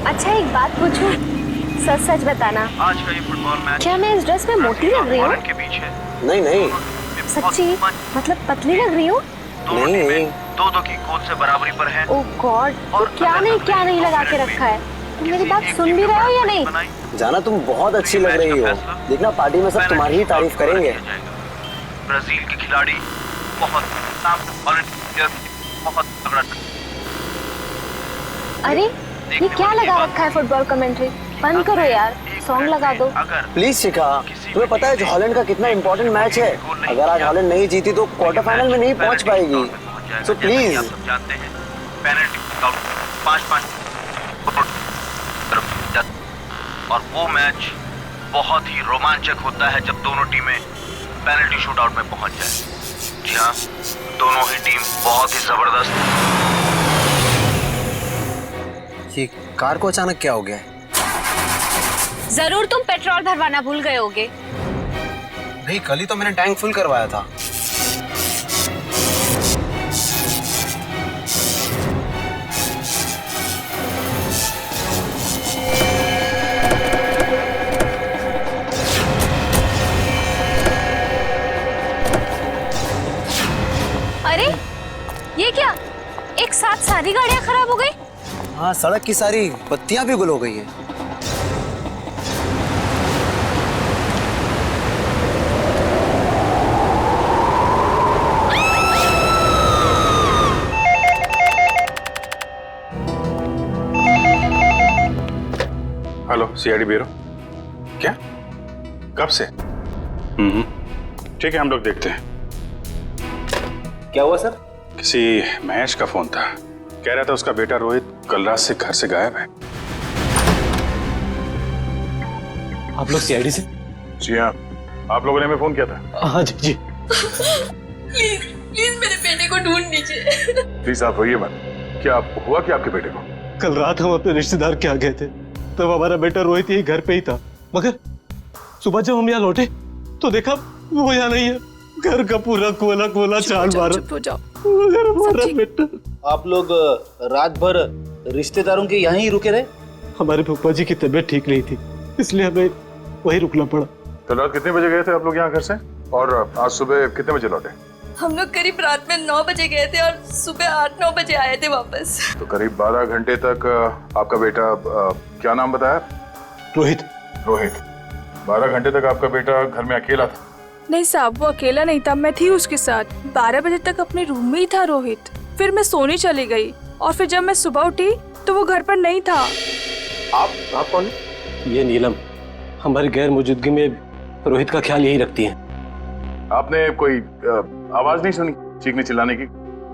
अच्छा एक बात पूछूं, सच सच बताना, आज का ये फुटबॉल मैच क्या मैं इस ड्रेस में मोटी लग रही हूँ? के बीच है। नहीं नहीं सच्ची? मतलब पतली लग रही हूँ? दोनों नहीं टीमें दो की गोल से बराबरी पर हैं। ओह गॉड, तो क्या नहीं लगा के रखा है? तुम मेरी बात सुन भी रहे हो या नहीं? जाना, तुम बहुत अच्छी लग रही हो। देखना पार्टी में सब तुम्हारी ही तारीफ करेंगे। ब्राजील के खिलाड़ी बहुत तगड़ा। अरे ये क्या लगा रखा है फुटबॉल कमेंट्री? बंद करो यार, सॉन्ग लगा दो प्लीज शिखा, तुम्हें पता है हॉलैंड का कितना इंपॉर्टेंट मैच है। अगर आज हॉलैंड नहीं जीती तो क्वार्टर फाइनल में नहीं पहुंच पाएगी। So please. आप सब जानते हैं पेनल्टी 5-5 और वो मैच बहुत ही रोमांचक होता है जब दोनों टीमें पेनल्टी शूटआउट में पहुंच जाए। जी हाँ, दोनों ही टीम बहुत ही जबरदस्त। ये कार को अचानक क्या हो गया है? जरूर तुम पेट्रोल भरवाना भूल गए होगे। नहीं, कल ही तो मैंने टैंक फुल करवाया था। अरे ये क्या, एक साथ सारी गाड़ियां खराब हो गई? हाँ, सड़क की सारी बत्तियां भी गुल हो गई है। Hello, CID bureau. क्या? कब से? ठीक है, हम लोग देखते हैं। क्या हुआ सर? किसी महेश का फोन था, कह रहा था उसका बेटा रोहित कल रात से घर से गायब है। आप लोग सीआईडी से? जी हाँ, आप लोगों ने हमें फोन किया था। हाँ जी। प्लीज मेरे बेटे को ढूंढ लीजिए। प्लीज आप रोइए मत। क्या हुआ क्या आपके बेटे को? कल रात हम अपने रिश्तेदार के यहाँ गए थे, तब हमारा बेटा रोहित यही घर पे ही था, मगर सुबह जब हम यहाँ लौटे तो देखा वो यहाँ नहीं है। घर का पूरा कोला चाल मारा। चुप हो जाओ। मगर हमारा बेटा। आप लोग रात भर रिश्तेदारों के यहाँ ही रुके रहे? हमारे फूफा जी की तबीयत ठीक नहीं थी, इसलिए हमें वही रुकना पड़ा। कल रात कितने बजे गए थे आप लोग यहाँ घर से, और आज सुबह कितने बजे लौटे? हम लोग करीब रात में 9 बजे गए थे और सुबह 8-9 बजे आए थे वापस। तो करीब 12 घंटे तक आपका बेटा, क्या नाम बताया? रोहित। रोहित। 12 घंटे तक आपका बेटा घर में अकेला था? नहीं साहब, वो अकेला नहीं था, मैं थी उसके साथ। 12 बजे तक अपने रूम में ही था रोहित। फिर मैं सोने चली गई और फिर जब मैं सुबह उठी तो वो घर पर नहीं था। आप कौन? ये नीलम हमारी गैर मौजूदगी में रोहित का ख्याल यही रखती है। आपने कोई आवाज नहीं सुनी चीखने चिल्लाने की?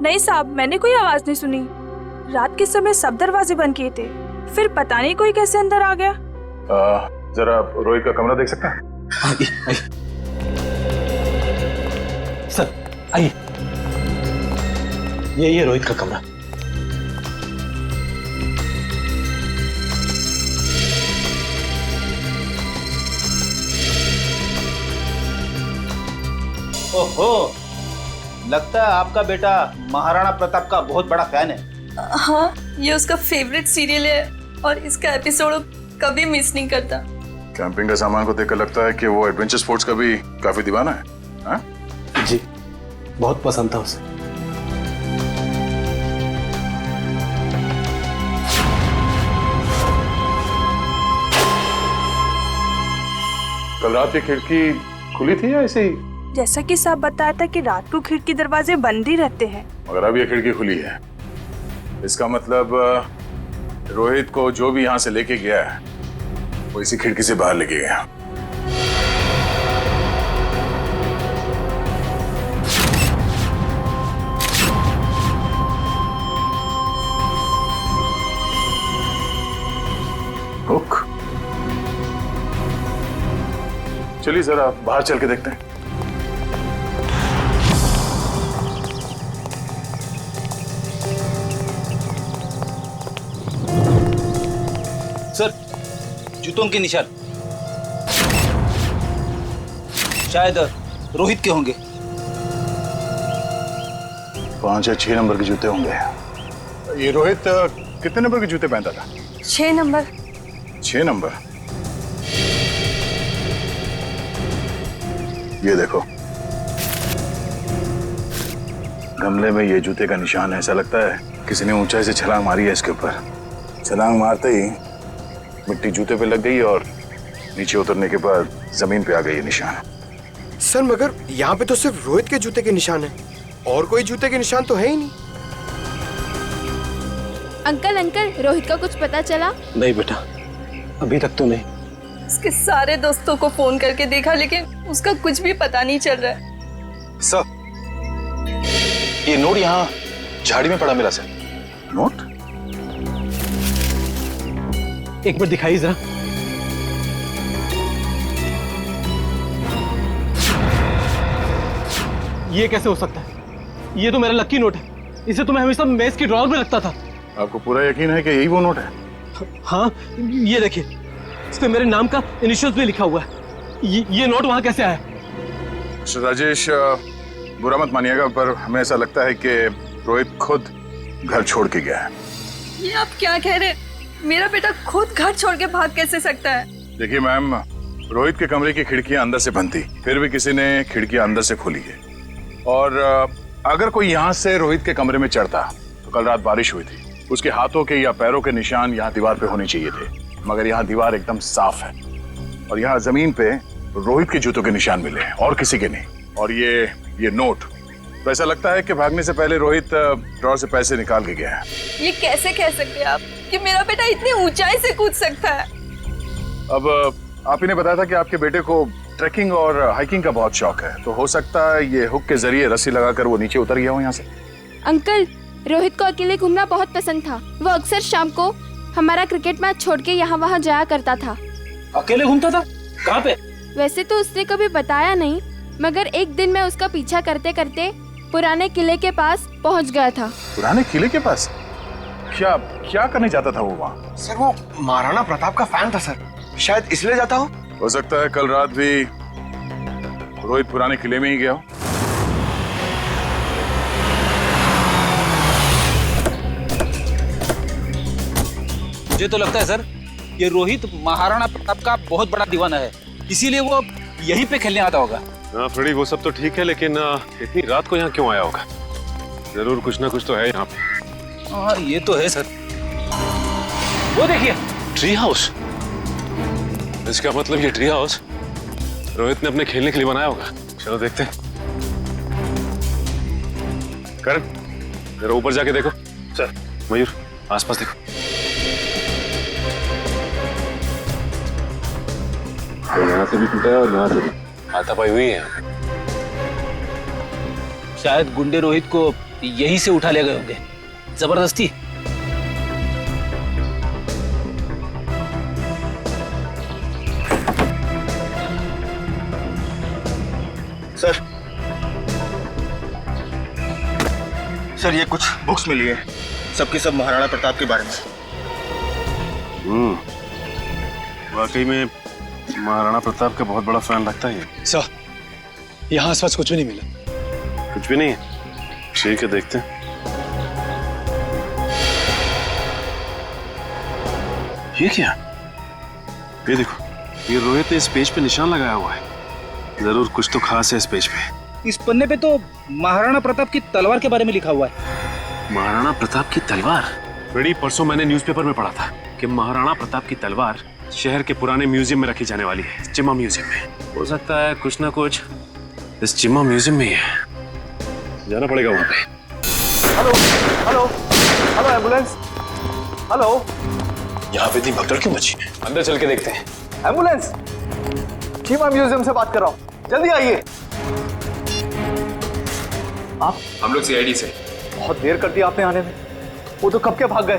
नहीं साहब, मैंने कोई आवाज नहीं सुनी। रात के समय सब दरवाजे बंद किए थे, फिर पता नहीं कोई कैसे अंदर आ गया। जरा रोहित का कमरा देख सकते हैं? आइए। सर आइए, यही है रोहित का कमरा। ओहो, लगता है आपका बेटा महाराणा प्रताप का बहुत बड़ा फैन है। हाँ, ये उसका फेवरेट सीरियल है और इसका एपिसोड कभी मिस नहीं करता। कैंपिंग का सामान को देखकर लगता है कि वो एडवेंचर स्पोर्ट्स का भी काफी दीवाना है। हाँ? जी, बहुत पसंद था उसे। कल रात की खिड़की खुली थी या ऐसे ही? जैसा कि साहब बताया था कि रात को खिड़की दरवाजे बंद ही रहते हैं। मगर अब ये खिड़की खुली है, इसका मतलब रोहित को जो भी यहाँ से लेके गया है वो इसी खिड़की से बाहर लेके गया। हुक। चलिए जरा बाहर चल के देखते हैं। सर, जूतों के निशान शायद रोहित के होंगे। 5 या 6 नंबर के जूते होंगे। ये रोहित कितने नंबर के जूते पहनता था? 6 नंबर। 6 नंबर। ये देखो, गमले में ये जूते का निशान है। ऐसा लगता है किसी ने ऊंचाई से छलांग मारी है इसके ऊपर। छलांग मारते ही मिट्टी जूते पे लग गई और नीचे उतरने के बाद जमीन पे आ गई ये निशान। सर मगर यहाँ पे तो सिर्फ रोहित के जूते के निशान है, और कोई जूते के निशान तो है ही नहीं। अंकल अंकल, रोहित का कुछ पता चला? नहीं बेटा, अभी तक तो नहीं। उसके सारे दोस्तों को फोन करके देखा लेकिन उसका कुछ भी पता नहीं चल रहा है। सर, ये नोट यहाँ झाड़ी में पड़ा मिला सर। नोट? एक मिनट दिखाइए जरा। ये कैसे हो सकता है? ये तो मेरा लकी नोट है। इसे तो मैं हमेशा मेज की ड्रॉअर में रखता था। आपको पूरा यकीन है कि यही वो नोट है? हाँ, ये देखिए, इस पे मेरे नाम का इनिशियल्स भी लिखा हुआ है। ये नोट वहां कैसे आया? मिस्टर राजेश, बुरा मत मानिएगा, पर हमें ऐसा लगता है कि रोहित खुद घर छोड़ के गया है। ये आप क्या कह रहे हैं? मेरा बेटा खुद घर छोड़ के भाग कैसे सकता है? देखिए मैम, रोहित के कमरे की खिड़कियां अंदर से बंद थी, फिर भी किसी ने खिड़कियां अंदर से खोली है। और अगर कोई यहाँ से रोहित के कमरे में चढ़ता तो कल रात बारिश हुई थी, उसके हाथों के या पैरों के निशान यहाँ दीवार पे होने चाहिए थे, मगर यहाँ दीवार एकदम साफ है और यहाँ जमीन पे रोहित के जूतों के निशान मिले हैं और किसी के नहीं। और ये नोट, तो ऐसा लगता है कि भागने से पहले रोहित ड्रॉअर से पैसे निकाल के गया है। ये कैसे कह सकते हैं आप कि मेरा बेटा इतनी ऊंचाई से कूद सकता है? अब आप ही ने बताया था कि आपके बेटे को ट्रैकिंग और हाइकिंग का बहुत शौक है, तो हो सकता है ये हुक के जरिए रस्सी लगाकर वो नीचे उतर गया हो यहाँ से। अंकल, रोहित को अकेले घूमना बहुत पसंद था। वो अक्सर शाम को हमारा क्रिकेट मैच छोड़ के यहाँ वहाँ जाया करता था। अकेले घूमता था? कहाँ पे? वैसे तो उसने कभी बताया नहीं, मगर एक दिन मैं उसका पीछा करते करते पुराने किले के पास पहुँच गया था। पुराने किले के पास? क्या क्या करने जाता था वो वहाँ? सर वो महाराणा प्रताप का फैन था सर, शायद इसलिए जाता हो सकता है कल रात भी रोहित पुराने किले में ही गया हो। मुझे तो लगता है सर, ये रोहित महाराणा प्रताप का बहुत बड़ा दीवाना है, इसीलिए वो यहीं पे खेलने आता होगा। हाँ फ्रेडी, वो सब तो ठीक है, लेकिन इतनी रात को यहाँ क्यों आया होगा? जरूर कुछ ना कुछ तो है यहाँ पे। हाँ ये तो है सर। वो देखिए, ट्री हाउस। इसका मतलब ये ट्री हाउस रोहित ने अपने खेलने के लिए बनाया होगा। चलो देखते हैं। करण, जरा ऊपर जाके देखो। सर। मयूर, आसपास देखो। यहाँ से भी टूटा है और यहाँ से भी हाथापाई हुई है। शायद गुंडे रोहित को यहीं से उठा ले गए होंगे जबरदस्ती। सर ये कुछ बुक्स मिली है, सबकी सब महाराणा प्रताप के बारे में। वाकई में महाराणा प्रताप का बहुत बड़ा फैन लगता है ये। सर, यहाँ आसपास कुछ भी नहीं मिला। कुछ भी नहीं है? ठीक है, देखते हैं। ये क्या? ये देखो, ये रोहित ने इस पेज पे निशान लगाया हुआ है। जरूर कुछ तो खास है इस पेज पे। इस पन्ने पे तो महाराणा प्रताप की तलवार के बारे में लिखा हुआ है। महाराणा प्रताप की तलवार? बड़ी परसों मैंने न्यूज़पेपर में पढ़ा था कि महाराणा प्रताप की तलवार शहर के पुराने म्यूजियम में रखी जाने वाली है, चिम्मा म्यूजियम में। हो सकता है कुछ ना कुछ इस चिम्मा म्यूजियम में ही है। जाना पड़ेगा वहां पे। Hello hello hello, ambulance, hello. यहाँ पे इतनी भगदड़ क्यों मची है? अंदर चल के देखते हैं। एम्बुलेंस, चिम्मा म्यूजियम से बात कर रहा हूँ, जल्दी आइए। आप? हम लोग सीआईडी से। बहुत देर कर दी आपने आने में। वो तो कब के भाग गए।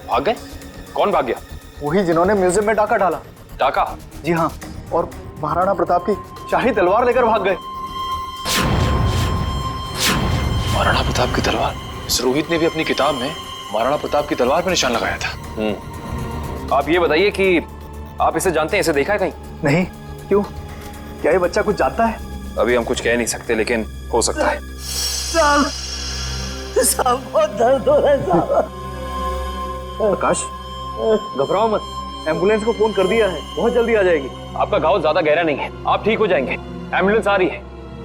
भाग गए? कौन भाग गया? वही जिन्होंने म्यूजियम में डाका डाला। डाका? जी हाँ, और महाराणा प्रताप की शाही तलवार लेकर भाग गए। महाराणा प्रताप की तलवार? इस रोहित ने भी अपनी किताब में महाराणा प्रताप की तलवार पर निशान लगाया था। आप ये बताइए कि आप इसे जानते हैं, इसे देखा है कहीं? नहीं। क्यों, क्या ये बच्चा कुछ जानता है? अभी हम कुछ कह नहीं सकते, लेकिन हो सकता है। बहुत दर्द हो रहा है। प्रकाश, घबराओ मत, एम्बुलेंस को फोन कर दिया है, बहुत जल्दी आ जाएगी। आपका घाव ज्यादा गहरा नहीं है, आप ठीक हो जाएंगे। एम्बुलेंस आ रही है।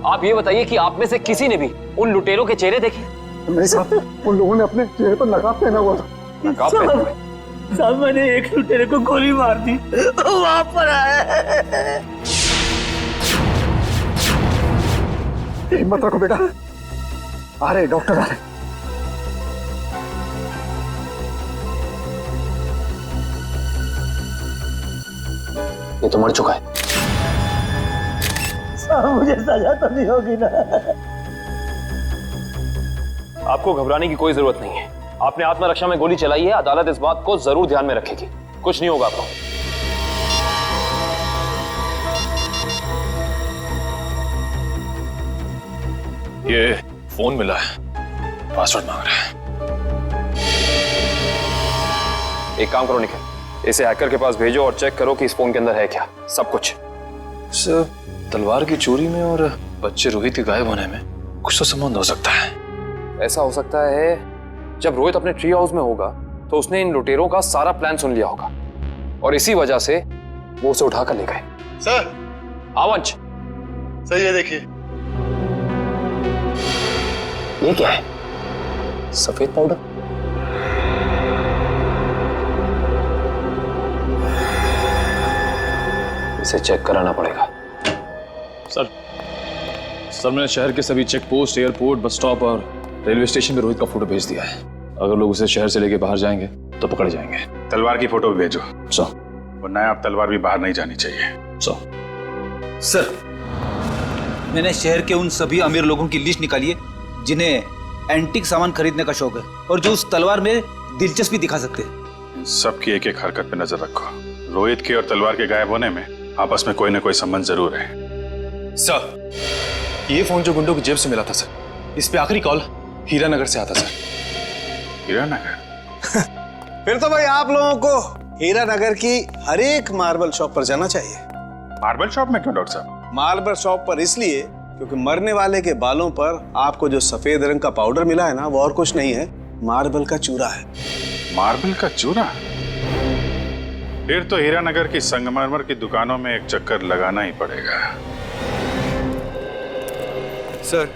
आप ये बताइए कि आप में से किसी ने भी उन लुटेरों के चेहरे देखे? नहीं साहब, उन लोगों ने अपने चेहरे पर नकाब पहना हुआ था। नकाब पहना हुआ? साहब मैंने एक लुटेरे को गोली मार दी, वहां पर आया। हिम्मत रखो बेटा, आ रहे डॉक्टर आ रहे। ये तो मर चुका है। मुझे सजा तो नहीं होगी ना? आपको घबराने की कोई जरूरत नहीं है। आपने आत्मरक्षा में गोली चलाई है, अदालत इस बात को जरूर ध्यान में रखेगी। कुछ नहीं होगा आपको। ये फोन मिला है, पासवर्ड मांग रहा है। एक काम करो निखिल, इसे हैकर के पास भेजो और चेक करो कि इस फोन के अंदर है क्या, सब कुछ। सर, तलवार की चोरी में और बच्चे रोहित के गायब होने में कुछ तो संबंध हो सकता है। ऐसा हो सकता है जब रोहित अपने ट्री हाउस में होगा तो उसने इन लुटेरों का सारा प्लान सुन लिया होगा और इसी वजह से वो उसे उठाकर ले गए। सर, आवंश, सर ये देखिए। ये क्या है? सफेद पाउडर? इसे चेक कराना पड़ेगा। सर, मैंने शहर के सभी check post, airport, bus stop और रेलवे स्टेशन पे रोहित का फोटो भेज दिया है। अगर लोग उसे शहर से लेके बाहर जाएंगे तो पकड़े जाएंगे। तलवार की फोटो भी भेजो। सर, वरना आप तलवार भी बाहर नहीं जानी चाहिए। सर, मैंने शहर के उन सभी अमीर लोगों की लिस्ट निकाली है जिन्हें एंटीक सामान खरीदने का शौक है और जो उस तलवार में दिलचस्पी दिखा सकते हैं। सबकी एक एक हरकत पे नजर रखो। रोहित के और तलवार के गायब होने में आपस में कोई ना कोई संबंध जरूर है। सर, ये फोन जो गुंडों की जेब से मिला था सर, इस पे आखिरी कॉल हीरानगर से आता सर। हीरानगर? फिर तो भाई आप लोगों को हीरानगर की हर एक मार्बल शॉप पर जाना चाहिए। मार्बल शॉप में क्यों डॉक्टर साहब? मार्बल शॉप पर इसलिए क्योंकि मरने वाले के बालों पर आपको जो सफेद रंग का पाउडर मिला है ना, वो और कुछ नहीं है, मार्बल का चूरा है। मार्बल का चूरा? फिर तो हीरानगर की संगमरमर की दुकानों में एक चक्कर लगाना ही पड़ेगा। सर,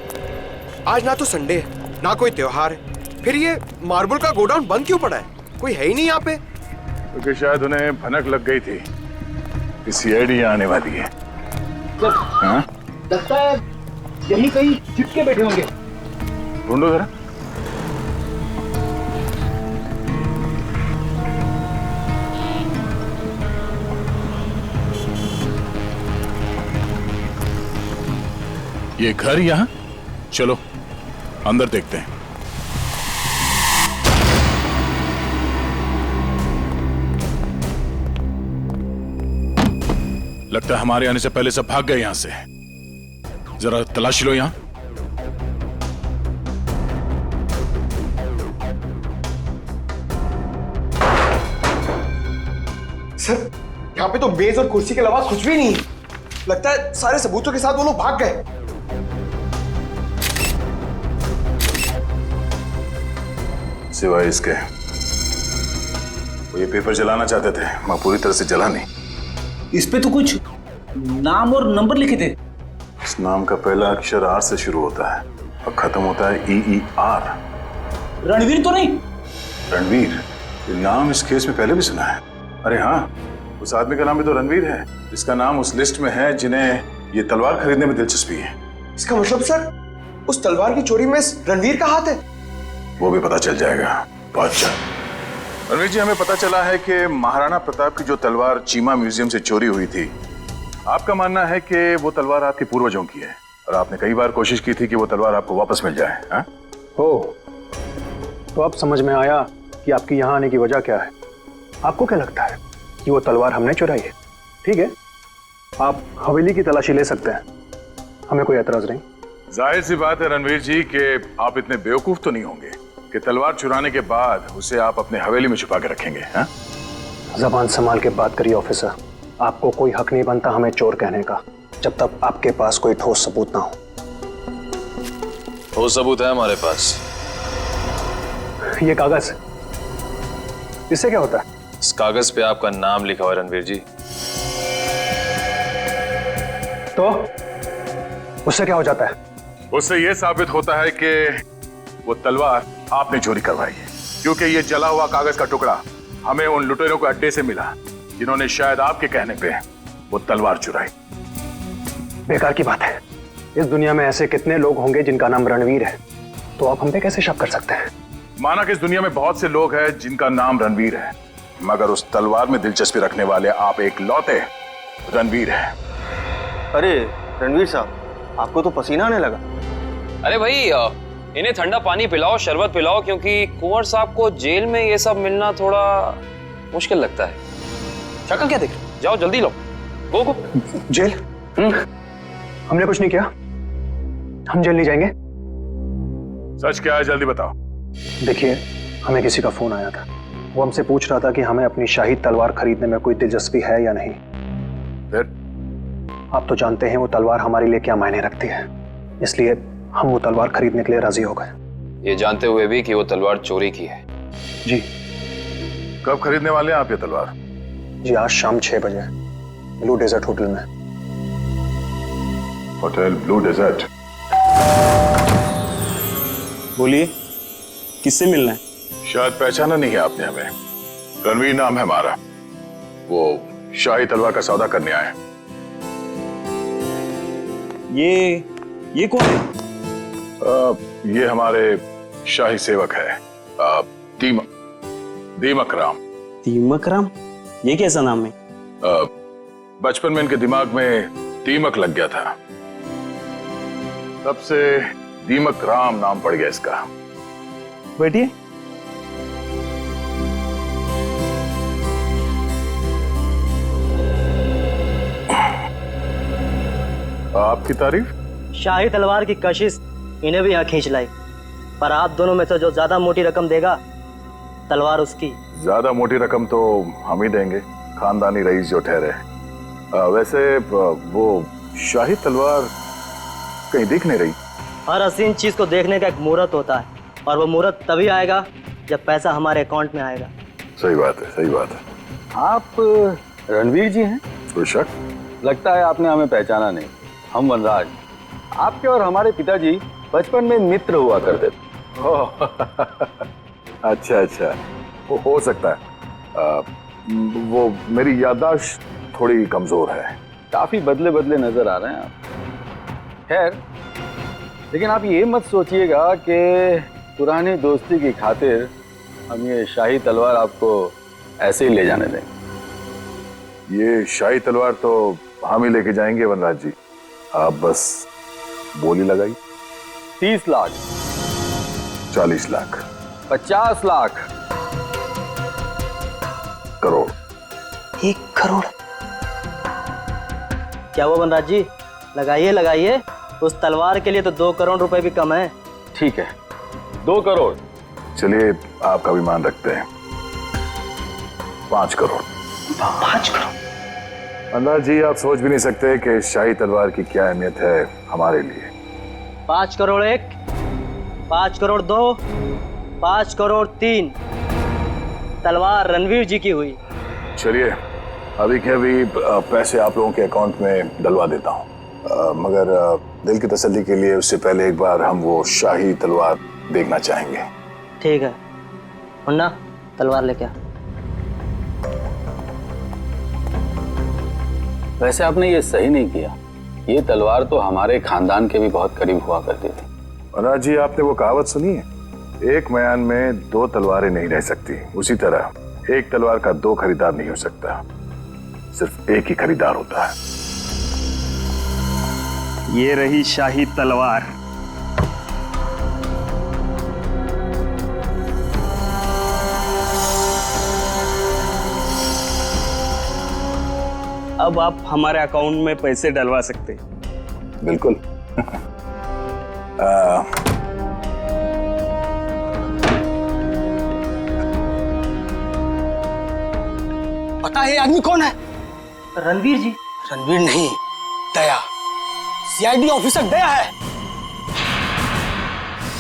आज ना तो संडे है, ना कोई त्योहार है, फिर ये मार्बल का गोडाउन बंद क्यों पड़ा है? कोई है ही नहीं यहाँ पे। क्योंकि शायद उन्हें भनक लग गई थी कि सीआईडी आने वाली है। हाँ? लगता है यही कहीं चिपके बैठे होंगे। ढूंढो जरा। ये घर यहाँ? चलो अंदर देखते हैं। लगता है हमारे आने से पहले सब भाग गए यहां से। जरा तलाशी लो यहां। सर, यहाँ पे तो मेज और कुर्सी के अलावा कुछ भी नहीं है। लगता है सारे सबूतों के साथ वो लोग भाग गए। सिवाय इसके वो ये पेपर जलाना चाहते थे, मैं पूरी तरह से जला नहीं। इस पे तो कुछ नाम और नंबर लिखे थे। इस नाम का पहला अक्षर आर से शुरू होता है और खत्म होता है EER। रणवीर तो नहीं? रणवीर? ये नाम इस केस में पहले भी सुना है। अरे हाँ, उस आदमी का नाम भी तो रणवीर है। इसका नाम उस लिस्ट में है जिन्हें ये तलवार खरीदने में दिलचस्पी है। इसका मतलब सर, उस तलवार की चोरी में रणवीर का हाथ है? वो भी पता चल जाएगा। बादशाह रणवीर जी, हमें पता चला है कि महाराणा प्रताप की जो तलवार चीमा म्यूजियम से चोरी हुई थी, आपका मानना है कि वो तलवार आपके पूर्वजों की है और आपने कई बार कोशिश की थी कि वो तलवार आपको वापस मिल जाए। हाँ? हो, तो अब समझ में आया कि आपकी यहाँ आने की वजह क्या है। आपको क्या लगता है कि वो तलवार हमने चुराई है? ठीक है, आप हवेली की तलाशी ले सकते हैं, हमें कोई एतराज नहीं। जाहिर सी बात है रणवीर जी कि आप इतने बेवकूफ तो नहीं होंगे कि तलवार चुराने के बाद उसे आप अपने हवेली में छुपा के रखेंगे। हाँ? जबान संभाल के बात करिए ऑफिसर। आपको कोई हक नहीं बनता हमें चोर कहने का जब तक आपके पास कोई ठोस सबूत ना हो। ठोस सबूत है हमारे पास। ये कागज, इससे क्या होता है? इस कागज पे आपका नाम लिखा हुआ है रणवीर जी। तो उससे क्या हो जाता है? उससे यह साबित होता है कि वो तलवार आपने चोरी करवाई है, क्योंकि ये जला हुआ कागज का टुकड़ा हमें उन लुटेरों के अड्डे से मिला जिन्होंने शायद आपके कहने पे वो तलवार चुराई। बेकार की बात है। इस दुनिया में ऐसे कितने लोग होंगे जिनका नाम रणवीर है, तो आप हम पे कैसे शक कर सकते हैं? माना कि इस दुनिया में बहुत से लोग हैं जिनका नाम रणवीर है, मगर उस तलवार में दिलचस्पी रखने वाले आप एक लौते रणवीर हैं। अरे रणवीर साहब, आपको तो पसीना आने लगा। अरे भाई इन्हें ठंडा पानी पिलाओ, शरबत पिलाओ, क्योंकि कुंवर साहब को जेल में ये सब मिलना थोड़ा मुश्किल लगता है। शक्ल क्या देख रहे हो? जाओ जल्दी लो, गो गो। जेल? हमने कुछ नहीं किया, हम जेल नहीं जाएंगे। सच क्या है, जल्दी बताओ। देखिए, हमें किसी का फोन आया था। वो हमसे पूछ रहा था कि हमें अपनी शाही तलवार खरीदने में कोई दिलचस्पी है या नहीं। फिर? आप तो जानते हैं वो तलवार हमारे लिए क्या मायने रखती है, इसलिए हम वो तलवार खरीदने के लिए राजी हो गए। ये जानते हुए भी कि वो तलवार चोरी की है। जी। कब खरीदने वाले हैं आप ये तलवार? जी आज शाम 6 बजे ब्लू डेजर्ट होटल में। Hotel Blue Desert? बोलिए, किससे मिलना है? शायद पहचाना नहीं है आपने हमें। रणवीर नाम है हमारा। वो शाही तलवार का सौदा करने आए। ये कौन है? ये हमारे शाही सेवक है, दीमक राम। दीमक राम? ये कैसा नाम है? बचपन में इनके दिमाग में दीमक लग गया था, तब से दीमक राम नाम पड़ गया इसका। बैठिए। आपकी तारीफ? शाही तलवार की कशिश इन्हें भी यहाँ खींच लाई, पर आप दोनों में से जो ज्यादा मोटी रकम देगा तलवार उसकी। ज्यादा मोटी रकम तो हम ही देंगे, खानदानी रईस जो ठहरे। वैसे वो शाही तलवार कहीं दिख नहीं रही। हर हसीन चीज को देखने का एक मुहूर्त होता है, और वो मुहूर्त तभी आएगा जब पैसा हमारे अकाउंट में आएगा। सही बात है, सही बात है। आप रणवीर जी हैं? कोई शक? लगता है आपने हमें पहचाना नहीं। हम वनराज, आपके और हमारे पिताजी बचपन में मित्र हुआ करते थे। अच्छा अच्छा, वो हो सकता है। वो मेरी याददाश्त थोड़ी कमजोर है। काफी बदले बदले नजर आ रहे हैं आप। खैर, लेकिन आप ये मत सोचिएगा कि पुरानी दोस्ती की खातिर हम ये शाही तलवार आपको ऐसे ही ले जाने देंगे। ये शाही तलवार तो हम ही लेके जाएंगे वनराज जी, आप बस बोली लगाई। 30 लाख, 40 लाख, 50 लाख, करोड़। 1 करोड़? क्या वो वनराज जी? लगाइए लगाइए, उस तलवार के लिए तो 2 करोड़ रुपए भी कम है। ठीक है, 2 करोड़। चलिए आपका भी मान रखते हैं, 5 करोड़। 5 करोड़? वनराज जी, आप सोच भी नहीं सकते कि शाही तलवार की क्या अहमियत है हमारे लिए। 5 करोड़ 1, 5 करोड़ 2, 5 करोड़ 3। तलवार रणवीर जी की हुई। चलिए अभी के अभी पैसे आप लोगों के अकाउंट में डलवा देता हूँ, मगर दिल की तसल्ली के लिए उससे पहले एक बार हम वो शाही तलवार देखना चाहेंगे। ठीक है, मुन्ना तलवार लेके आ। वैसे आपने ये सही नहीं किया। ये तलवार तो हमारे खानदान के भी बहुत करीब हुआ करती थी। वनराज जी, आपने वो कहावत सुनी है, एक म्यान में 2 तलवारें नहीं रह सकती। उसी तरह एक तलवार का 2 खरीदार नहीं हो सकता, सिर्फ एक ही खरीदार होता है। ये रही शाही तलवार। अब आप हमारे अकाउंट में पैसे डलवा सकते हैं। बिल्कुल। पता है आदमी कौन है? रणवीर जी। रणवीर नहीं, दया। सीआईडी ऑफिसर दया है।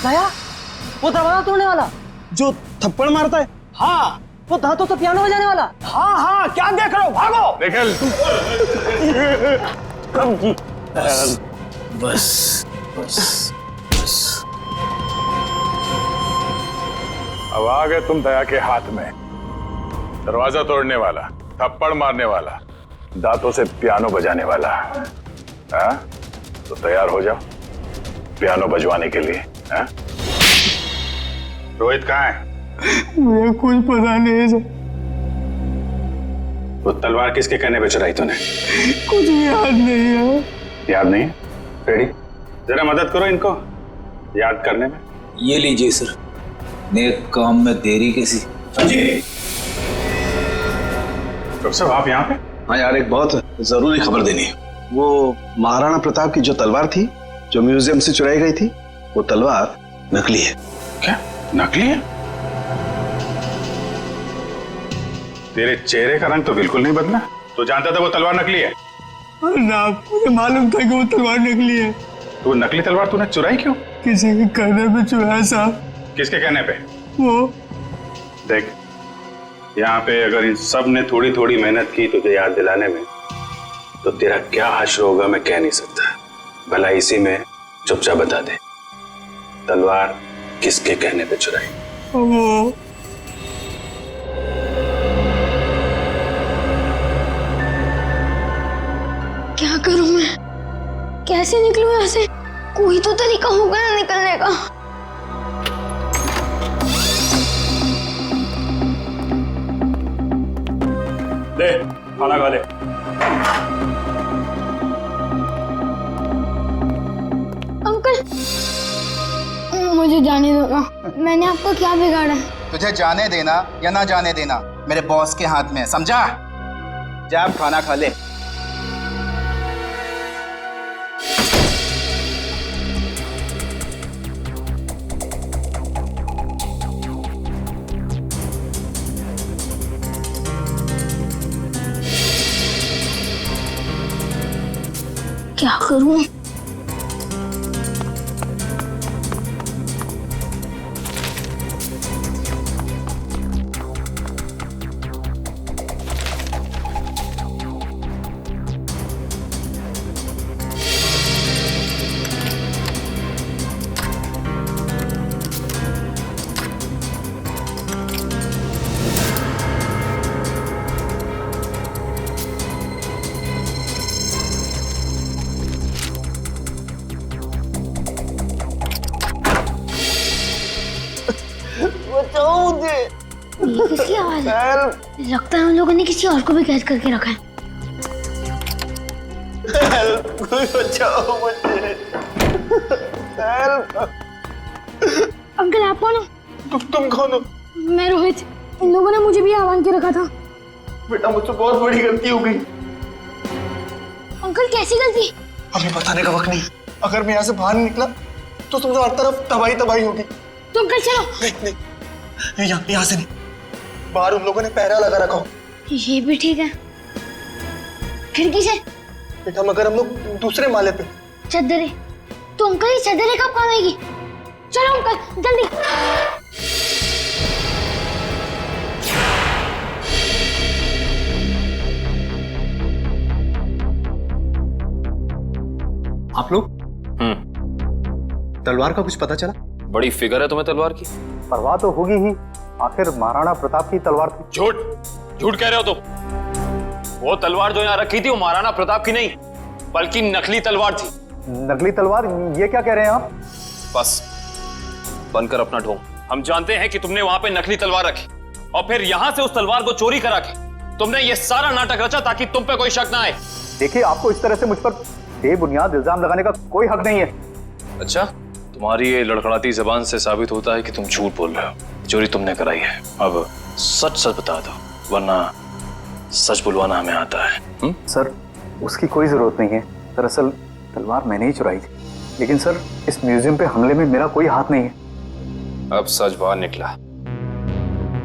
दया? वो दरवाजा तोड़ने वाला जो थप्पड़ मारता है? हाँ, वो दांतों तो पियानो बजाने वाला। हाँ हाँ, क्या देख रहे हो, भागो। निखिल कम की। बस बस बस। अब आ गए तुम दया के हाथ में। दरवाजा तोड़ने वाला, थप्पड़ मारने वाला, दांतों से पियानो बजाने वाला। हाँ? तो तैयार हो जाओ पियानो बजवाने के लिए। हाँ? रोहित कहाँ है? मुझे कुछ पता नहीं है सर। वो तलवार किसके कहने पे चुराई तूने? कुछ भी याद नहीं है। याद नहीं है? रेडी, जरा मदद करो इनको याद करने में। ये लीजिए सर, नेक काम में देरी कैसी। डॉक्टर साहब आप यहाँ पे? हाँ यार, एक बहुत जरूरी खबर देनी है। वो महाराणा प्रताप की जो तलवार थी, जो म्यूजियम से चुराई गई थी, वो तलवार नकली है। क्या नकली है? तेरे चेहरे का रंग तो बिल्कुल नहीं बदला। तो जानता था वो तलवार नकली है? साहब मुझे मालूम था कि वो तलवार नकली है। तो वो नकली तलवार तूने चुराई क्यों? किसी के कहने पे चुराया साहब। किसके कहने पे? वो देख, यहाँ पे अगर इन सब ने थोड़ी थोड़ी मेहनत की तुझे याद दिलाने में, तो तेरा क्या हश्र होगा मैं कह नहीं सकता। भला इसी में चुपचाप बता दे, तलवार किसके कहने पे चुराई? वो क्या करूं मैं? कैसे निकलूं यहाँ से? कोई तो तरीका होगा ना निकलने का। ले खाना खा ले। अंकल मुझे जाने दो ना, मैंने आपको क्या बिगाड़ा है? तुझे जाने देना या ना जाने देना मेरे बॉस के हाथ में है, समझा? जा अब खाना खा ले। क्या करूं? ये किसकी आवाज है? लगता है उन लोगों ने किसी और को भी कैद करके रखा है। बचाओ मुझे। अंकल आप कौन हो? तुम कौन हो? मैं रोहित। इन लोगों ने मुझे भी आह्वान के रखा था। बेटा मुझसे बहुत बड़ी गलती हो गई। अंकल कैसी गलती? हमें बताने का वक्त नहीं। अगर मैं यहाँ से बाहर नहीं निकला तो तुमसे हर तरफ तबाही तबाही होगी। तो अंकल चलो। नहीं, यहाँ से नहीं। बाहर उन लोगों ने पहरा लगा रखा हो। ये भी ठीक है। खिड़की से? बेटा मगर हम लोग दूसरे माले पे। चद्दरें? तो अंकल ये चद्दरें कब काम आएगी? चलो अंकल जल्दी। आप लोग? तलवार का कुछ पता चला? बड़ी फिगर है तुम्हें तलवार की। परवाह तो होगी ही, आखिर महाराणा प्रताप की तलवार थी। झूठ झूठ कह रहे हो तुम। वो तलवार जो यहाँ रखी थी वो महाराणा प्रताप की नहीं बल्कि नकली तलवार थी। नकली तलवार? ये क्या कह रहे हैं आप? बस बनकर अपना ढोंग। हम जानते हैं कि तुमने वहां पे नकली तलवार रखी और फिर यहां से उस तलवार को चोरी करा के तुमने ये सारा नाटक रचा ताकि तुम पे कोई शक ना आए। देखिए आपको इस तरह से मुझ पर बेबुनियाद इल्जाम लगाने का कोई हक नहीं है। अच्छा, तुम्हारी ये लड़खड़ाती जबान से साबित होता है कि तुम झूठ बोल रहे हो। चोरी तुमने कराई है, अब सच सच बता दो वरना सच बुलवाना हमें आता है। सर उसकी कोई जरूरत नहीं है। दरअसल तलवार मैंने ही चुराई थी, लेकिन सर इस म्यूजियम पे हमले में मेरा कोई हाथ नहीं है। अब सच बाहर निकला।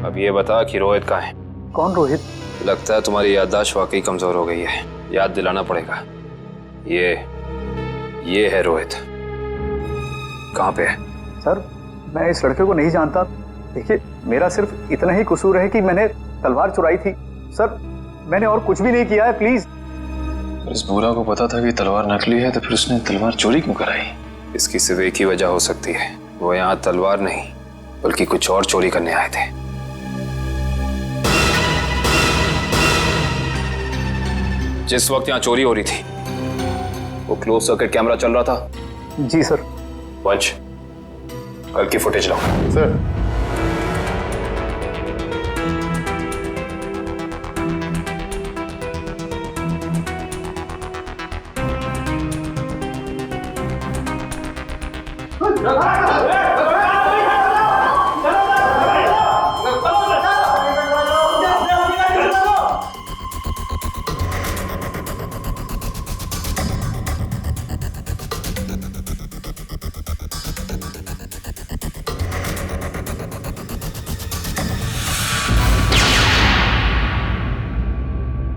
अब ये बता कि रोहित कहाँ है? कौन रोहित? लगता है तुम्हारी याददाश्त वाकई कमजोर हो गई है, याद दिलाना पड़ेगा। ये है रोहित। कहाँ पे है? सर मैं इस लड़के को नहीं जानता, देखिए, मेरा सिर्फ इतना ही कसूर है कि मैंने तलवार चुराई थी सर, मैंने और कुछ भी नहीं किया है, प्लीज। इस बूढ़ा को पता था कि तलवार नकली है, तो फिर उसने तलवार चोरी क्यों कराई? इसकी सिर्फ एक ही वजह हो सकती है, वो यहाँ तलवार नहीं बल्कि कुछ और चोरी करने आए थे। जिस वक्त यहाँ चोरी हो रही थी वो क्लोज सर्किट कैमरा चल रहा था। जी सर। वंश, कल की फुटेज लाओ। सर।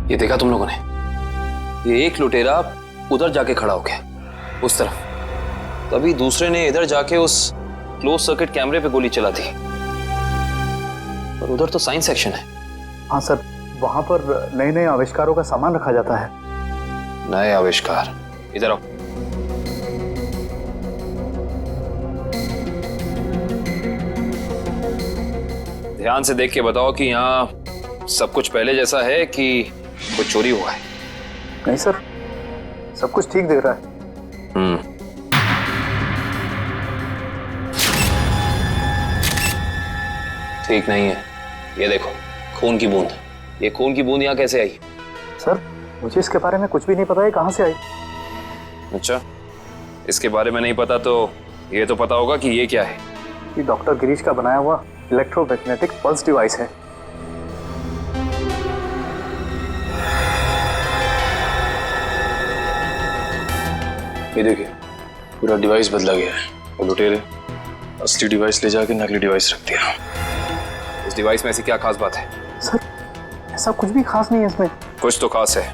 ये देखा तुम लोगों ने? ये एक लुटेरा उधर जाके खड़ा हो गया उस तरफ, तभी दूसरे ने इधर जाके उस क्लोज सर्किट कैमरे पे गोली चला दी। और उधर तो साइंस सेक्शन है। हाँ सर, वहां पर नए नए आविष्कारों का सामान रखा जाता है। नए आविष्कार? इधर आओ। ध्यान से देख के बताओ कि यहाँ सब कुछ पहले जैसा है कि कुछ चोरी हुआ है? नहीं सर, सब कुछ ठीक दिख रहा है। ठीक नहीं है। ये देखो, खून की बूंद। ये खून की बूंद यहाँ कैसे आई? सर, मुझे इसके बारे में कुछ भी नहीं पता है, कहाँ से आई। अच्छा, इसके बारे में नहीं पता तो ये तो पता होगा कि ये क्या है। ये डॉक्टर गिरीश का बनाया हुआ इलेक्ट्रोमैग्नेटिक पल्स डिवाइस है। ये देखिए, पूरा डिवाइस बदला गया है और लुटेरे असली डिवाइस ले जाके नकली डिवाइस रख दिया। इस डिवाइस में ऐसी क्या खास बात है? सर, ऐसा कुछ भी खास नहीं है इसमें। कुछ तो खास है,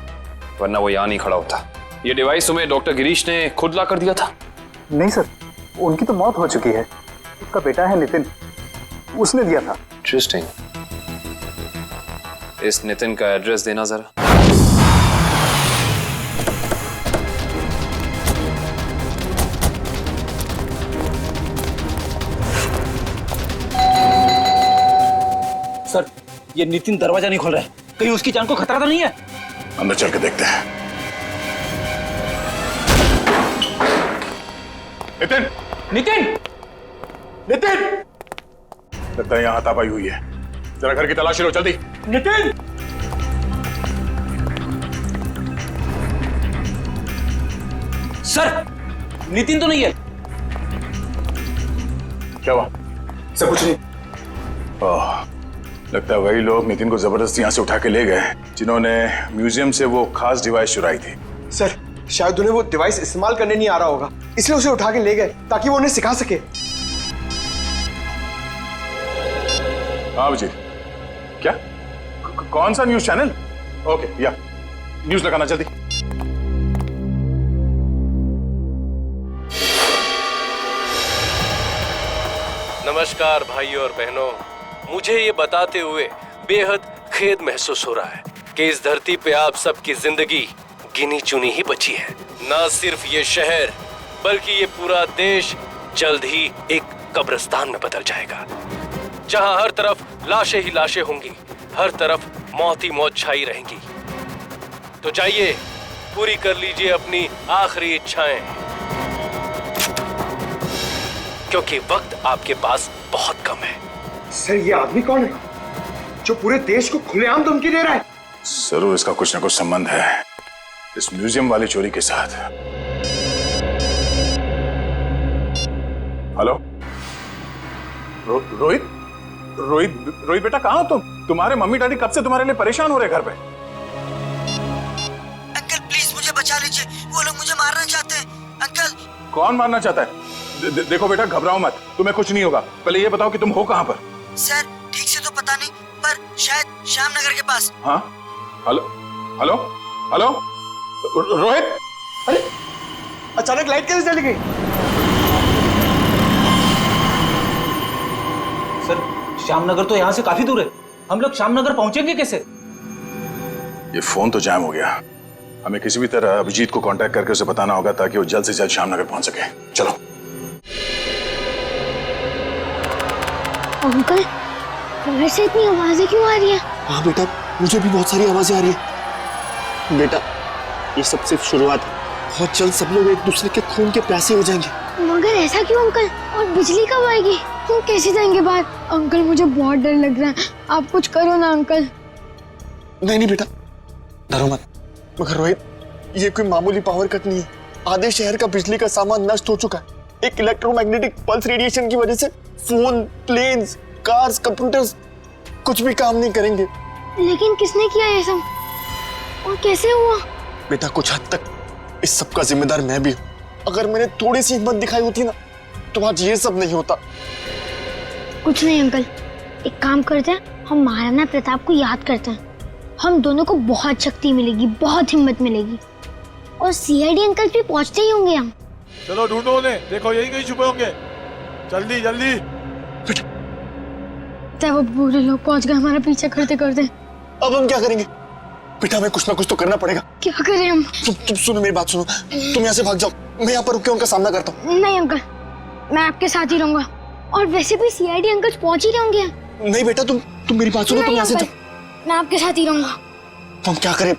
वरना वो यहाँ नहीं खड़ा होता। ये डिवाइस तुम्हें डॉक्टर गिरीश ने खुद ला कर दिया था? नहीं सर, उनकी तो मौत हो चुकी है। उसका बेटा है नितिन, उसने दिया था। इंटरेस्टिंग। इस नितिन का एड्रेस देना जरा। सर, ये नितिन दरवाजा नहीं खोल रहा है, कहीं उसकी जान को खतरा तो नहीं है? अंदर चल के देखते हैं। नितिन! नितिन! नितिन! लगता है यहाँ हाथापाई हुई है। जरा घर की तलाशी लो, जल्दी। नितिन! सर, नितिन तो नहीं है। क्या हुआ? सब कुछ नहीं। लगता है वही लोग नितिन को जबरदस्ती यहाँ से उठा के ले गए जिन्होंने म्यूजियम से वो खास डिवाइस चुराई थी। सर, शायद उन्हें वो डिवाइस इस्तेमाल करने नहीं आ रहा होगा, इसलिए उसे उठा के ले गए ताकि वो उन्हें सिखा सके। हाँ अभिजीत, क्या? कौन सा न्यूज चैनल? ओके, या न्यूज लगाना जल्दी। नमस्कार भाइयों और बहनों, मुझे ये बताते हुए बेहद खेद महसूस हो रहा है कि इस धरती पे आप सबकी जिंदगी गिनी चुनी ही बची है। न सिर्फ ये शहर बल्कि ये पूरा देश जल्द ही एक कब्रिस्तान में बदल जाएगा, जहां हर तरफ लाशें ही लाशें होंगी, हर तरफ मौत ही मौत छाई रहेंगी। तो जाइए, पूरी कर लीजिए अपनी आखिरी इच्छाएं, क्योंकि वक्त आपके पास बहुत कम है। सर, ये आदमी कौन है जो पूरे देश को खुलेआम धमकी दे रहा है? जरूर इसका कुछ ना कुछ संबंध है इस म्यूजियम वाली चोरी के साथ। हेलो रोहित? रोहित बेटा, कहाँ हो तुम? तुम्हारे मम्मी डैडी कब से तुम्हारे लिए परेशान हो रहे घर पे। अंकल प्लीज मुझे बचा लीजिए, वो लोग मुझे मारना चाहते हैं। अंकल। कौन मारना चाहता है? देखो बेटा, घबराओ मत, तुम्हें कुछ नहीं होगा। पहले ये बताओ कि तुम हो कहाँ पर? सर, ठीक से तो पता नहीं, पर शायद श्यामनगर के पास। हाँ? Hello hello hello Rohit? अरे अचानक लाइट कैसे चली गई? सर, श्यामनगर तो यहाँ से काफी दूर है, हम लोग श्यामनगर पहुंचेंगे कैसे? ये फोन तो जैम हो गया। हमें किसी भी तरह अभिजीत को कांटेक्ट करके उसे बताना होगा ताकि वो जल्द से जल्द श्यामनगर पहुंच सके। चलो। अंकल, बाहर से इतनी आवाजें क्यों आ रही है? हाँ बेटा, मुझे भी बहुत सारी आवाजें आ रही है। बेटा, ये सब सिर्फ शुरुआत है। बहुत जल्द सब लोग एक दूसरे के खून के प्यासे हो जाएंगे। मगर ऐसा क्यों अंकल? और बिजली कब आएगी? हम कैसे जाएंगे बाहर? अंकल, मुझे बहुत डर लग रहा है, आप कुछ करो ना अंकल। नहीं बेटा, डरो मत। मगर रोहित, ये कोई मामूली पावर कट नहीं है। आधे शहर का बिजली का सामान नष्ट हो चुका है। एक इलेक्ट्रोमैग्नेटिक पल्स रेडिएशन की वजह से फोन, प्लेन्स, कार्स, कंप्यूटर्स कुछ भी काम नहीं करेंगे। लेकिन किसने किया ये सब और कैसे हुआ? बेटा, कुछ हद तक इस सब का जिम्मेदार मैं भी हूँ। अगर मैंने थोड़ी सी हिम्मत दिखाई होती ना तो आज ये सब नहीं होता। कुछ नहीं अंकल, एक काम करते हैं, हम महाराणा प्रताप को याद करते हैं। हम दोनों को बहुत शक्ति मिलेगी, बहुत हिम्मत मिलेगी, और सीआईडी अंकल भी पहुंचते ही होंगे। हम चलो ढूंढो उन्हें, देखो यही कहीं छुपे होंगे। जल्दी जल्दी। तब वो बुरे लोग पहुंच गए हमारा पीछा करते करते। अब हम क्या करेंगे? बेटा, हमें कुछ ना कुछ तो करना पड़ेगा। क्या करें हम? तुम सुनो मेरी बात सुनो, तुम यहाँ से भाग जाओ, मैं यहाँ पर रुक के उनका सामना करता हूँ। नहीं अंकल, मैं आपके साथ ही रहूंगा, और वैसे भी सीआईडी अंकल पहुंच ही रहे होंगे। नहीं बेटा, तुम मेरी बात सुनो, तुम यहाँ से जाओ। मैं आपके साथ ही रहूंगा। हम क्या करें?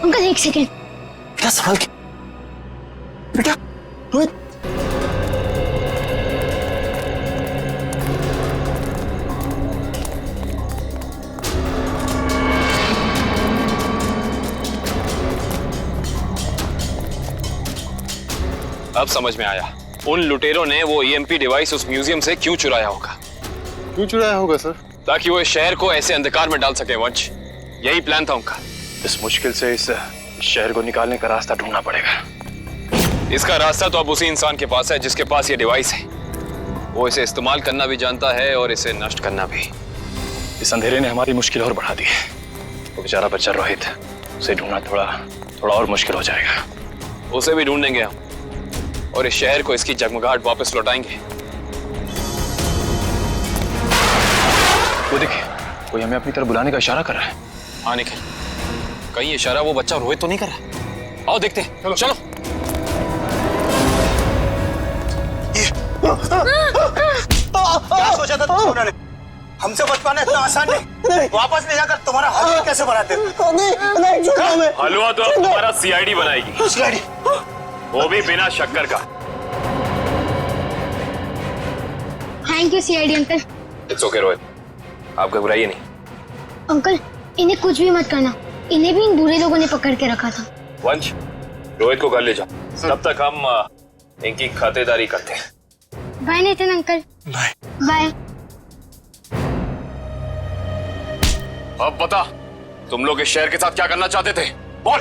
अंकल एक सेकेंड। बेटा संभाल के। बेटा, रोहित। अब समझ में आया, उन लुटेरों ने वो ईएमपी डिवाइस उस म्यूजियम से क्यों चुराया होगा। क्यों चुराया होगा सर? ताकि वो इस शहर को ऐसे अंधकार में डाल सके वंश। यही प्लान था उनका। इस मुश्किल से इस शहर को निकालने का रास्ता ढूंढना पड़ेगा। इसका रास्ता तो अब उसी इंसान के पास है जिसके पास ये डिवाइस है। वो इसे इस्तेमाल करना भी जानता है और इसे नष्ट करना भी। इस अंधेरे ने हमारी मुश्किल और बढ़ा दी है। वो बेचारा बच्चा रोहित, उसे ढूंढना थोड़ा और मुश्किल हो जाएगा। उसे भी ढूंढेंगे हम, और इस शहर को इसकी जगमगाहट वापस लौटाएंगे। वो देखिए, कोई हमें अपनी तरफ बुलाने का इशारा कर रहा है। हाँ निखिल, कहीं इशारा वो बच्चा रोहित तो नहीं कर रहा? आओ देखते हैं। चलो। क्या सोचा था तुमने? हमसे बच पाना इतना आसान नहीं। वापस ले जाकर तुम्हारा हलवा कैसे बनाते? हलवा तो अब तुम्हारा सीआईडी बनाएगी। सीआईडी? वो भी बिना शक्कर का। Thank you CID uncle. It's okay Rohit, आप घबराइए नहीं। अंकल, इन्हें कुछ भी मत करना, इन्हें भी इन बुरे लोगों ने पकड़ के रखा था। वंश, रोहित को घर ले जाओ, तब तक हम इनकी खातिरदारी करते हैं। Bye Nitin uncle. Bye bye. अब बता, तुम लोग इस शहर के साथ क्या करना चाहते थे? बोल।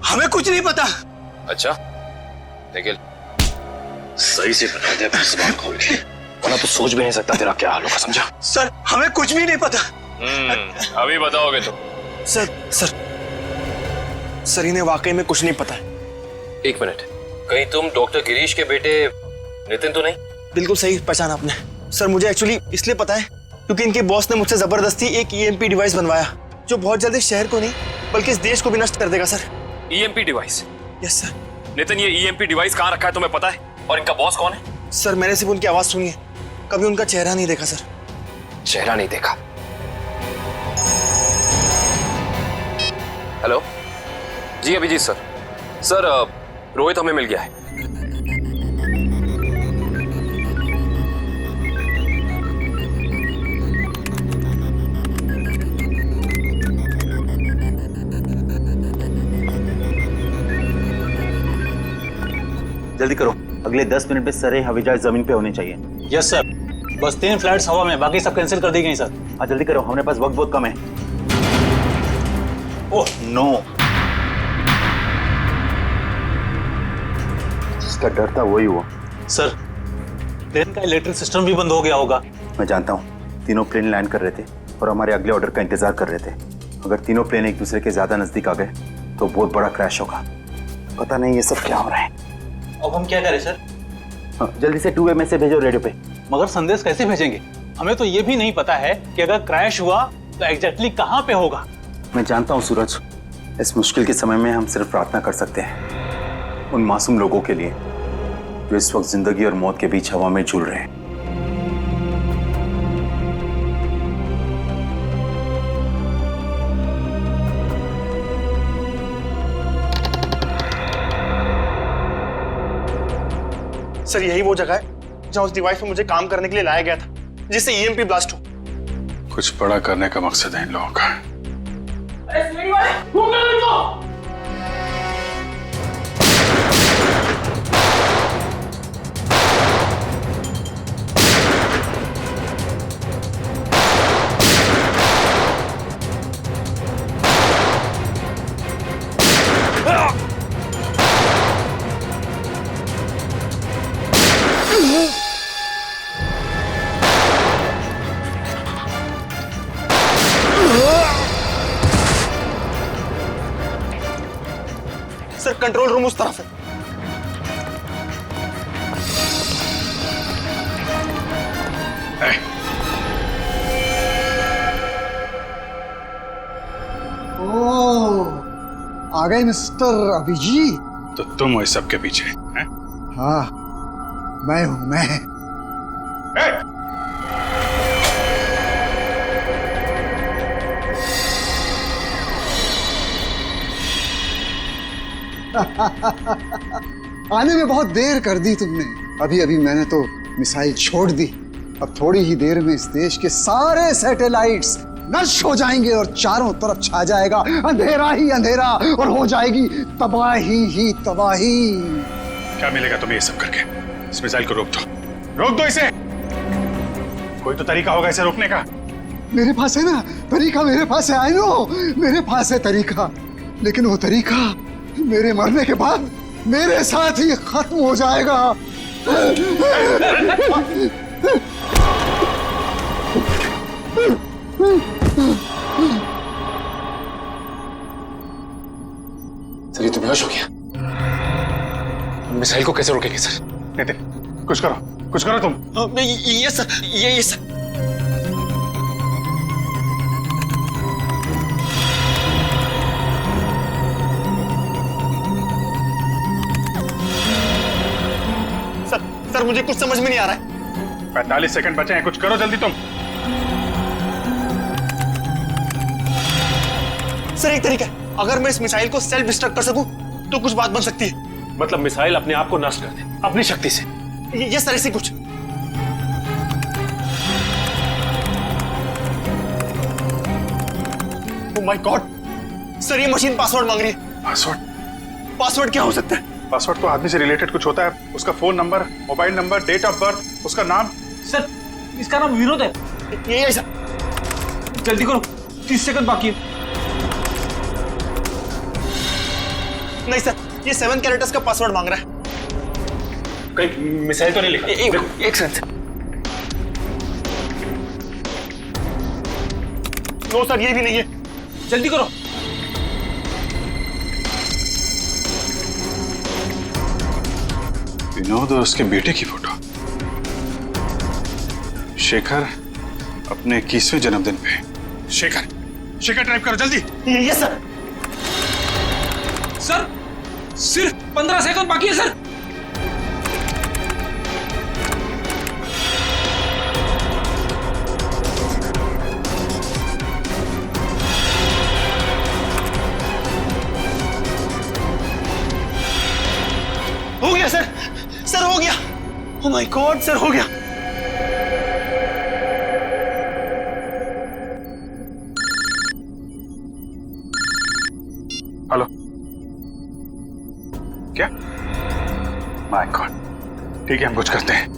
हमें कुछ नहीं पता। अच्छा निखिल, सही से बता दे अपनी जुबान खोल के, वरना तो सोच भी नहीं सकता तेरा क्या हाल होगा, समझा? सर, हमें कुछ भी नहीं पता। अभी बताओगे तो? सर इन्हें वाकई में कुछ नहीं पता है। एक मिनट, कहीं तुम डॉक्टर गिरीश के बेटे नितिन तो नहीं? बिल्कुल सही पहचाना आपने। सर, मुझे एक्चुअली इसलिए पता है क्योंकि इनके बॉस ने मुझसे जबरदस्ती एक ईएमपी डिवाइस बनवाया जो बहुत जल्दी शहर को नहीं बल्कि इस देश को भी नष्ट कर देगा। Sir, EMP device? Yes sir. Nitin, ये ईएमपी डिवाइस कहाँ रखा है तुम्हें पता है? और इनका बॉस कौन है? सर, मैंने सिर्फ उनकी आवाज सुनी है, कभी उनका चेहरा नहीं देखा। सर, चेहरा नहीं देखा? हेलो जी, अभिजीत सर। सर, रोहित हमें मिल गया है। जल्दी करो, अगले 10 मिनट में सारे हवाई जहाज जमीन पे होने चाहिए। Yes sir. बस 3 फ्लाइट्स हवा में, बाकी सब कैंसिल कर दी गई सर। हाँ जल्दी करो, हमारे पास वक्त बहुत कम है। ओह नो, जिसका डर था वही हुआ। सर, प्लेन का इलेक्ट्रिक सिस्टम भी बंद हो गया होगा। मैं जानता हूँ, तीनों प्लेन लैंड कर रहे थे और हमारे अगले ऑर्डर का इंतजार कर रहे थे। अगर तीनों प्लेन एक दूसरे के ज्यादा नजदीक आ गए तो बहुत बड़ा क्रैश होगा। पता नहीं ये सब क्या हो रहा है। अब हम क्या करें सर? जल्दी से 2 मैसेज भेजो रेडियो पे। मगर संदेश कैसे भेजेंगे? हमें तो ये भी नहीं पता है कि अगर क्रैश हुआ तो एग्जैक्टली कहाँ पे होगा। मैं जानता हूँ सूरज, इस मुश्किल के समय में हम सिर्फ प्रार्थना कर सकते हैं उन मासूम लोगों के लिए जो इस वक्त जिंदगी और मौत के बीच हवा में झूल रहे हैं। सर यही वो जगह है जहां उस डिवाइस पे मुझे काम करने के लिए लाया गया था जिससे ईएमपी ब्लास्ट हो। कुछ बड़ा करने का मकसद है इन लोगों का। सर कंट्रोल रूम उस तरफ है। आ गए मिस्टर अभिजीत। तो तुम हो इस सब के पीछे हैं? हाँ मैं हूं मैं। आने में बहुत देर कर दी तुमने। अभी अभी मैंने तो मिसाइल छोड़ दी। अब थोड़ी ही देर में इस देश के सारे सैटेलाइट्स नष्ट हो जाएंगे और चारों तरफ छा जाएगा अंधेरा ही अंधेरा और हो जाएगी तबाही ही तबाही। क्या मिलेगा तुम्हें ये सब करके? इस मिसाइल को रोक दो इसे। कोई तो तरीका होगा इसे रोकने का। मेरे पास है ना तरीका, मेरे पास है। आई नो मेरे पास है तरीका, लेकिन वो तरीका मेरे मरने के बाद मेरे साथ ही खत्म हो जाएगा। सर ये तो बेहोश हो गया। मिसाइल को कैसे रोकेंगे सर? नितिन कुछ करो तुम। ये सर ये सर। सर मुझे कुछ समझ में नहीं आ रहा है। 45 सेकंड बचे हैं, कुछ करो जल्दी तुम। सर एक तरीका है, अगर मैं इस मिसाइल को सेल्फ डिस्ट्रक्ट कर सकूं तो कुछ बात बन सकती है। मतलब मिसाइल अपने आप को नष्ट कर दे अपनी शक्ति से? ये सर ऐसे कुछ। ओह माय गॉड सर, ये मशीन पासवर्ड मांग रही है। पासवर्ड क्या हो सकता है? पासवर्ड तो आदमी से रिलेटेड कुछ होता है। उसका phone number, mobile number, date of birth, उसका नाम। सर इसका नाम विनोद है। ये सर जल्दी करो, 30 सेकंड बाकी है। नहीं सर, ये 7 कैरेक्टर्स का पासवर्ड मांग रहा है। कहीं मिसाइल तो नहीं लिखा? एक सेकंड। नो सर ये भी नहीं है। जल्दी करो। विनोद और उसके बेटे की फोटो। शेखर अपने 21वें जन्मदिन पे। शेखर टाइप करो जल्दी। ये सर। सर सिर्फ 15 सेकंड बाकी है सर। हो गया सर, सर हो गया। ओह माय गॉड सर हो गया। हेलो क्या? माय गॉड, ठीक है हम कुछ करते हैं।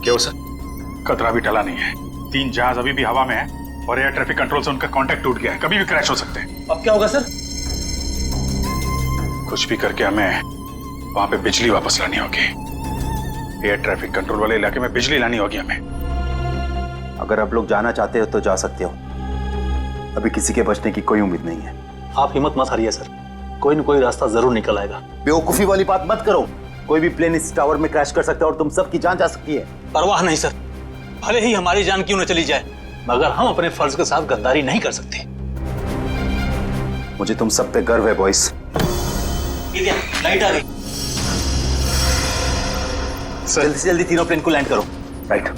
क्या हो सर? खतरा भी टला नहीं है। 3 जहाज अभी भी हवा में है और एयर ट्रैफिक कंट्रोल से उनका कांटेक्ट टूट गया है। कभी भी क्रैश हो सकते हैं। अब क्या होगा सर? कुछ भी करके हमें वहां पे बिजली वापस लानी होगी। एयर ट्रैफिक कंट्रोल वाले इलाके में बिजली लानी होगी हमें। अगर आप लोग जाना चाहते हो तो जा सकते हो। अभी किसी के बचने की कोई उम्मीद नहीं है। आप हिम्मत मत हारिए सर, कोई न कोई रास्ता जरूर निकल आएगा। बेवकूफी वाली बात मत करो। कोई भी प्लेन इस टावर में क्रैश कर सकता है और तुम सबकी जान जा सकती है। परवाह नहीं सर, भले ही हमारी जान क्यों न चली जाए, मगर हम अपने फर्ज के साथ गद्दारी नहीं कर सकते। मुझे तुम सब पे गर्व है बॉयज। लाइट आ गई। जल्दी से जल्दी तीनों प्लेन को लैंड करो। राइट।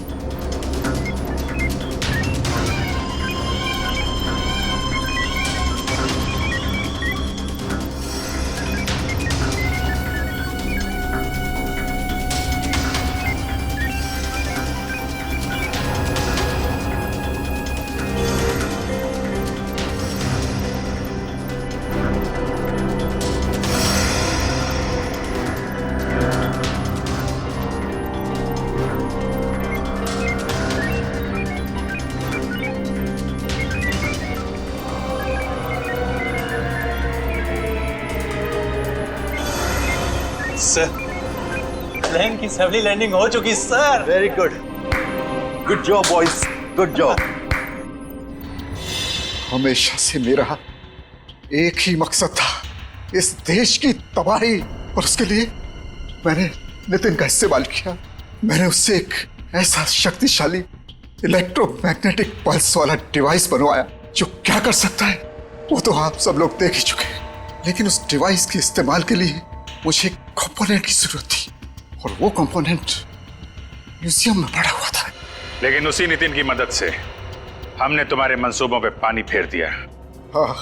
सर, प्लेन की सफली लैंडिंग हो चुकी sir. Very good, good job boys, good job. हमेशा से मेरा एक ही मकसद था, इस देश की तबाही, और उसके लिए मैंने नितिन का इस्तेमाल किया। मैंने उससे एक ऐसा शक्तिशाली इलेक्ट्रोमैग्नेटिक पल्स वाला डिवाइस बनवाया जो क्या कर सकता है वो तो आप सब लोग देख ही चुके हैं। लेकिन उस डिवाइस के इस्तेमाल के लिए मुझे एक कंपोनेंट की जरूरत थी, और वो कंपोनेंट म्यूजियम में पड़ा हुआ था। लेकिन उसी नितिन की मदद से हमने तुम्हारे मंसूबों पे पानी फेर दिया। हाँ,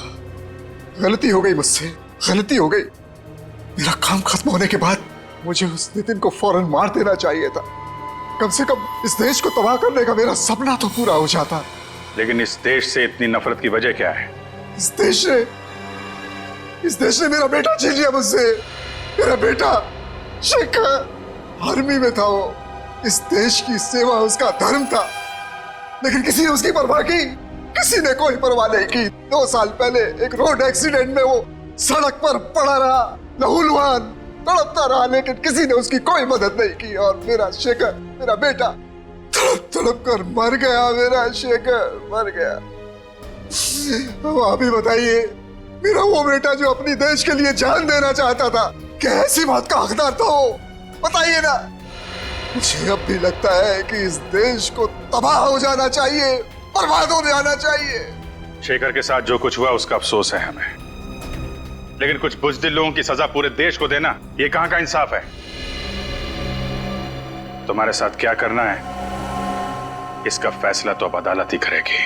गलती हो गई मुझसे, गलती हो गई। मेरा काम खत्म होने के बाद मुझे उस नितिन को फौरन मार देना चाहिए था। कम से कम इस देश को तबाह करने का मेरा सपना तो पूरा हो जाता। लेकिन इस देश से इतनी नफरत की वजह क्या है? इस देश ने मेरा बेटा छीन लिया मुझसे। मेरा बेटा शेखर आर्मी में था, वो इस देश की सेवा उसका धर्म था, लेकिन किसी ने उसकी परवाह की? किसी ने कोई परवाह नहीं की। 2 साल पहले एक रोड एक्सीडेंट में वो सड़क पर पड़ा रहा, लहूलुहान तड़पता रहा, लेकिन किसी ने उसकी कोई मदद नहीं की। और मेरा शेखर, मेरा बेटा तड़प तड़प कर मर गया। मेरा शेखर मर गया। आप ही बताइए, मेरा वो बेटा जो अपनी देश के लिए जान देना चाहता था, क्या ऐसी बात का हकदार था वो? बताइए ना। मुझे अब भी लगता है कि इस देश को तबाह हो जाना चाहिए, बर्बाद हो जाना चाहिए। शेखर के साथ जो कुछ हुआ उसका अफसोस है हमें, लेकिन कुछ बुज़दिल लोगों की सजा पूरे देश को देना ये कहां का इंसाफ है? तुम्हारे साथ क्या करना है इसका फैसला तो अब अदालत ही करेगी।